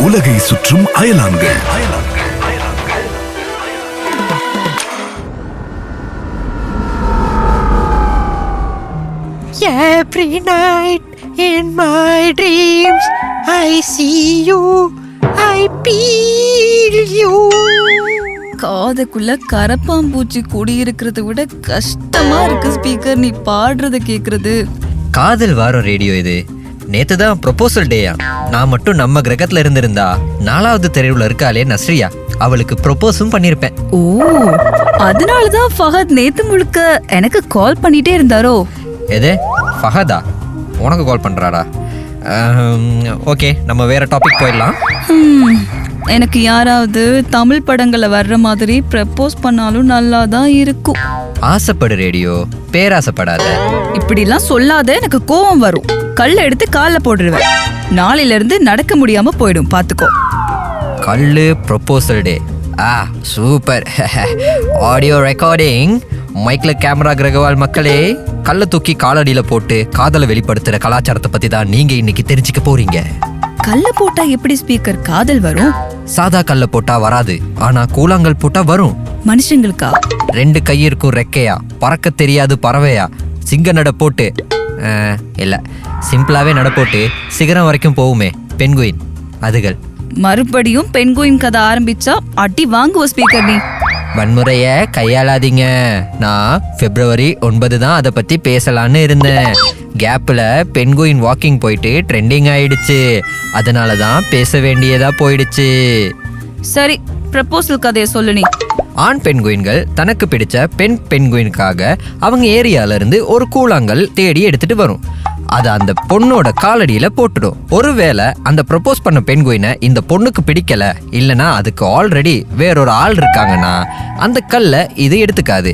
உலகை சுற்றும் அயலான்கள். Every night in my dreams I see you, I feel you. காதுக்குள்ள கரப்பாம்பூச்சி குடியிருக்கிறத விட கஷ்டமா இருக்கு ஸ்பீக்கர் நீ பாடுறத கேக்குறது. காதல் வாரம் ரேடியோ இது. நேத்து தான் ப்ரொபோசல் டேயா. நான் மட்டும் நம்ம கிரகத்துல இருந்திருந்தா 4வது தெருவுல இருக்காளே நஸ்ரியா, அவளுக்கு ப்ரொபோஸும் பண்ணிருப்பேன். ஓ, அதனாலதான் ஃபஹத் நேத்து முழுக்க எனக்கு கால் பண்ணிட்டே இருந்தாரோ? எது ஃபஹதா உனக்கு கால் பண்றாரா? ஓகே, நம்ம வேற டாபிக் போயிடலாம். எனக்கு யாராவது தமிழ் படங்கள்ல வர்ற மாதிரி ப்ரப்போஸ் பண்ணாலும் நல்லா தான் இருக்கும். ஆசைப்படு ரேடியோ, பேராசைப்படாத. இப்படிலாம் சொல்லாத, எனக்கு கோவம் வரும். கல்ல எடுத்து கால்ல போட்டுருவேன். நாளையில இருந்து நடக்க முடியாம போயிடும், பாத்துக்கோ. கல்லு proposal day. Super. Audio recording, மைக்ல கேமரா. கிரகவால் மக்களே, கல்ல தூக்கி காலடியில போட்டு காதலை வெளிப்படுத்துற கலாச்சாரத்தை பத்தி தான் நீங்க இன்னைக்கு தெரிஞ்சுக்க போறீங்க. கல்ல போட்டா எப்படி ஸ்பீக்கர் காதல் வரும்? சாதா கல்ல போட்டா வராது, ஆனா கூழாங்கல் போட்டா வரும். மனுஷங்களுக்கா? 2 கை இருக்கும் ரெக்கையா, பறக்க தெரியாது பறவையா, சிங்க நட போட்டு இல்ல சிம்பிளாவே நட போட்டு சிகரம் வரைக்கும் போகுமே பெண்குயின், அதுகள். மறுபடியும் பெண்குயின் கதை ஆரம்பிச்சா அடி வாங்குவ ஸ்பீக்கர் நீ. வன்முறைய கையாளாதீங்க. நான் February 9 தான் அதை பத்தி பேசலான்னு இருந்தேன். கேப்ல பெண்குயின் வாக்கிங் போயிட்டு ட்ரெண்டிங் ஆயிடுச்சு, அதனாலதான் பேச வேண்டியதா போயிடுச்சு. சரி, ப்ரப்போசல் கதையை சொல்லு நீ. ஆண் பெண்குயின்கள் தனக்கு பிடிச்ச பெண் பெண்குயினுக்காக அவங்க ஏரியால இருந்து ஒரு கூழாங்கல் தேடி எடுத்துட்டு வரும். அது அந்த பொண்ணோட காலடியில போட்டுடும். ஒருவேளை அந்த ப்ரப்போஸ் பண்ண பெண்குயினை இந்த பொண்ணுக்கு பிடிக்கல, இல்லனா அதுக்கு ஆல்ரெடி வேறொரு ஆள் இருக்காங்கன்னா அந்த கல்லை இது எடுத்துக்காது.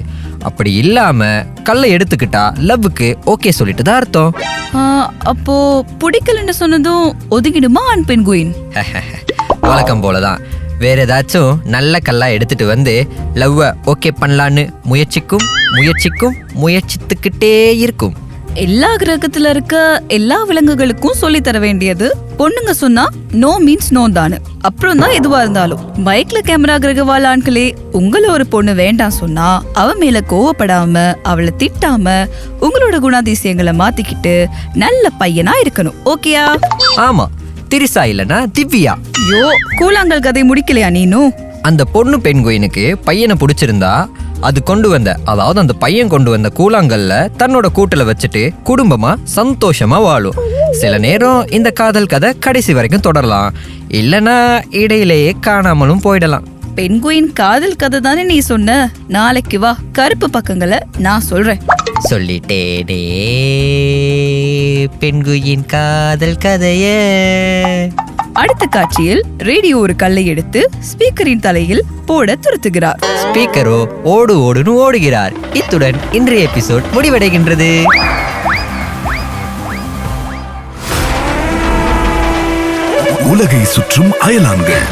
அப்படி இல்லாம கல்லை எடுத்துக்கிட்டா லவ்வுக்கு ஓகே சொல்லிட்டு தான் அர்த்தம். அப்போ பிடிக்கலன்னு சொன்னதும் ஒதுங்கிடுமா ஆண் பெண்குயின்? வழக்கம் போலதான். வேற ஏதாச்சும் நல்ல கல்லா எடுத்துட்டு வந்து லவ்வ ஓகே பண்ணலான்னு முயற்சித்துக்கிட்டே இருக்கும். எல்லா கிரகத்துல இருக்க எல்லா விலங்குகளுக்கும் சொல்லி தர வேண்டியது பொண்ணுங்க சொன்னா நோ மீன்ஸ் நோ தானு. அப்புறம் தான் எதுவா இருந்தாலும். பைக்ல கேமரா கிரகவால் ஆண்களே, உங்கள ஒரு பொண்ணு வேண்டாம் சொன்னா அவ மேல கோவப்படாம அவளை திட்டாம உங்களோட குணாதிசயங்களை மாத்திக்கிட்டு நல்ல பையனா இருக்கணும். ஓகேயா? ஆமா, திரிசா இல்லனா திவ்யா. யோ, கூழாங்கல் கதை முடிக்கலையா நீனும்? அந்த பொண்ணு பெண்குயினுக்கு பையனை பிடிச்சிருந்தா அது அதாவது அந்த பையன் கொண்டு வந்த கூழாங்கல்ல தன்னோட கூட்டுல வச்சுட்டு குடும்பமா சந்தோஷமா வாழும். சில நேரம் இந்த காதல் கதை கடைசி வரைக்கும் தொடரலாம், இல்லனா இடையிலேயே காணாமலும் போயிடலாம். பெண்குயின் காதல் கதை தானே நீ சொன்ன. நாளைக்கு வா, கருப்பு பக்கங்களை நான் சொல்றேன். சொல்லிட்டேனே பெண்குயின் காதல் கதைய. அடுத்த காட்சியில் ரேடியோ ஒரு கல்லை எடுத்து ஸ்பீக்கரின் தலையில் போட துரத்துகிறார். ஸ்பீக்கரோ ஓடுன்னு ஓடுகிறார். இத்துடன் இன்றைய எபிசோட் முடிவடைகின்றது. உலகை சுற்றும் அயலான்கள்.